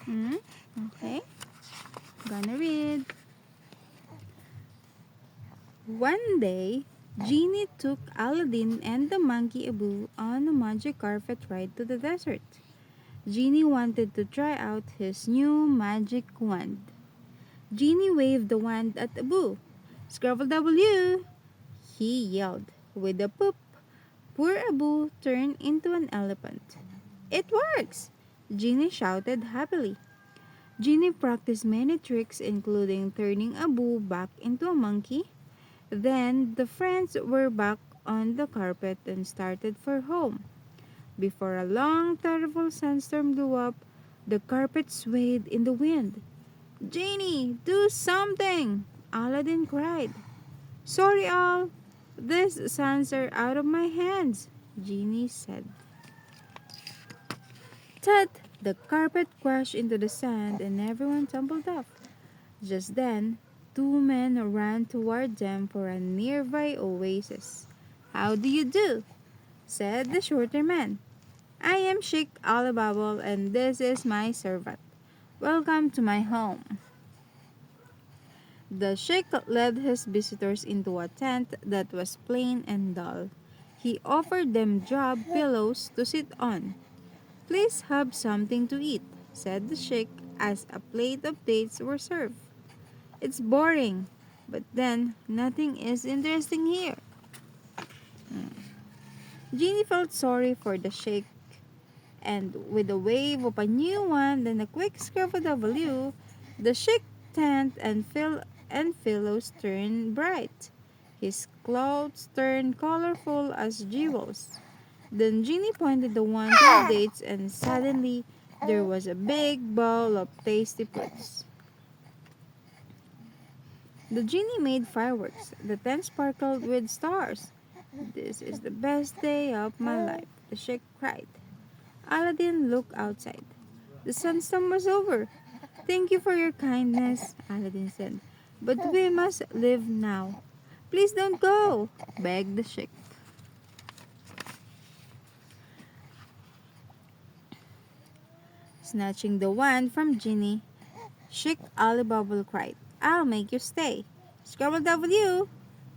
Hmm? Okay, gonna read. One day, Genie took Aladdin and the monkey Abu on a magic carpet ride to the desert. Genie wanted to try out his new magic wand. Genie waved the wand at Abu. Scrabble W! He yelled. With a poop, poor Abu turned into an elephant. It works! Genie shouted happily. Genie practiced many tricks, including turning Abu back into a monkey. Then the friends were back on the carpet and started for home. Before a long, terrible sandstorm blew up, the carpet swayed in the wind. Genie, do something! Aladdin cried. Sorry, all. These sands are out of my hands, Genie said. Thud! The carpet crashed into the sand and everyone tumbled off. Just then, two men ran toward them for a nearby oasis. How do you do? Said the shorter man. I am Sheikh Alibaba and this is my servant. Welcome to my home. The sheikh led his visitors into a tent that was plain and dull. He offered them drab pillows to sit on. Please have something to eat, said the sheikh as a plate of dates were served. It's boring, but then nothing is interesting here. Genie felt sorry for the sheikh, and with a wave of a new wand and a quick scrub of W, the sheikh tent and pillows turned bright. His clothes turned colorful as jewels. Then Genie pointed the wand to the dates, and suddenly there was a big bowl of tasty foods. The genie made fireworks. The tent sparkled with stars. This is the best day of my life, the sheikh cried. Aladdin looked outside. The sandstorm was over. Thank you for your kindness, Aladdin said. But we must leave now. Please don't go, begged the sheikh. Snatching the wand from Genie, Sheikh Ali Bubble cried, I'll make you stay. Scrabble W!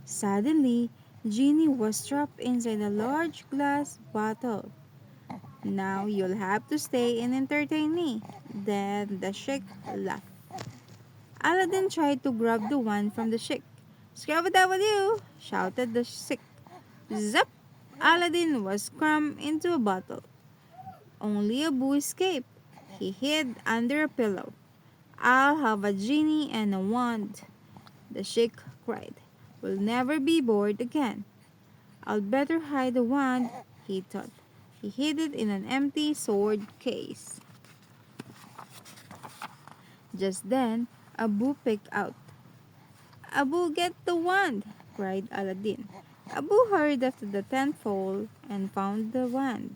Suddenly, Genie was trapped inside a large glass bottle. Now you'll have to stay and entertain me. Then the sheikh laughed. Aladdin tried to grab the wand from the sheikh. Scrabble W! Shouted the sheikh. Zap! Aladdin was crammed into a bottle. Only Abu escaped. He hid under a pillow. I'll have a genie and a wand, the sheikh cried. We'll never be bored again. I'll better hide the wand, he thought. He hid it in an empty sword case. Just then, Abu picked out. Abu, get the wand, cried Aladdin. Abu hurried after the tent pole and found the wand.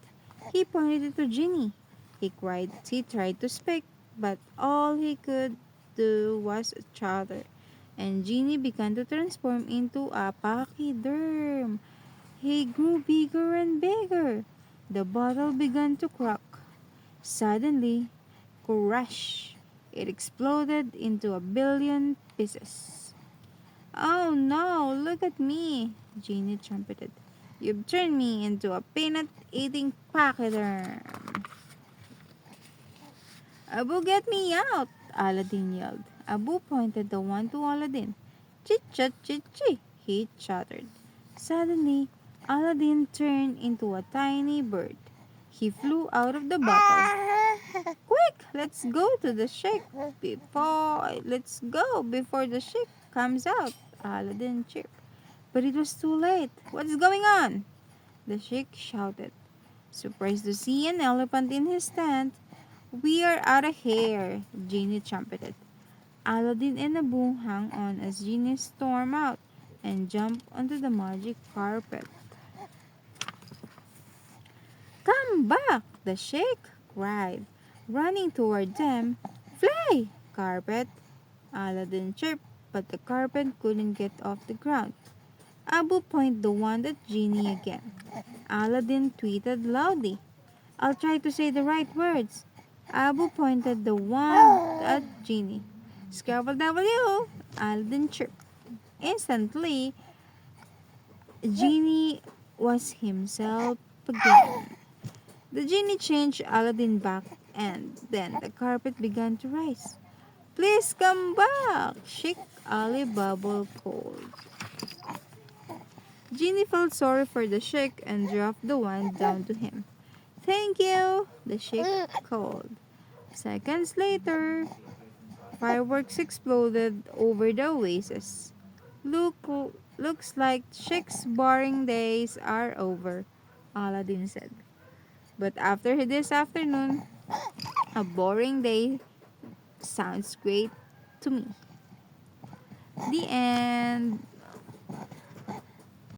He pointed it to Genie. He cried. He tried to speak, but all he could do was chatter. And Genie began to transform into a pachyderm. He grew bigger and bigger. The bottle began to crack. Suddenly, crash! It exploded into a billion pieces. Oh no, look at me, Genie trumpeted. You've turned me into a peanut-eating pachyderm. Abu, get me out, Aladdin yelled. Abu pointed the wand to Aladdin. Chit-chat, chit-chee, he chattered. Suddenly, Aladdin turned into a tiny bird. He flew out of the bottle. Quick, let's go before the sheikh comes out, Aladdin chirped. But it was too late. What's going on? The sheikh shouted, surprised to see an elephant in his tent. We are out of here, Genie trumpeted. Aladdin and Abu hung on as Genie stormed out and jumped onto the magic carpet. Come back, the sheikh cried, running toward them. Fly, carpet! Aladdin chirped, but the carpet couldn't get off the ground. Abu pointed the wand at Genie again. Aladdin tweeted loudly. I'll try to say the right words. Abu pointed the wand at Genie. Scrabble W! Aladdin chirped. Instantly, Genie was himself again. The genie changed Aladdin back, and then the carpet began to rise. Please come back, Sheikh Ali Bubble called. Genie felt sorry for the Sheikh and dropped the wand down to him. Thank you, the Sheikh called. Seconds later, fireworks exploded over the oasis. Look, looks like Sheikh's boring days are over, Aladdin said. But after this afternoon, a boring day sounds great to me. The end.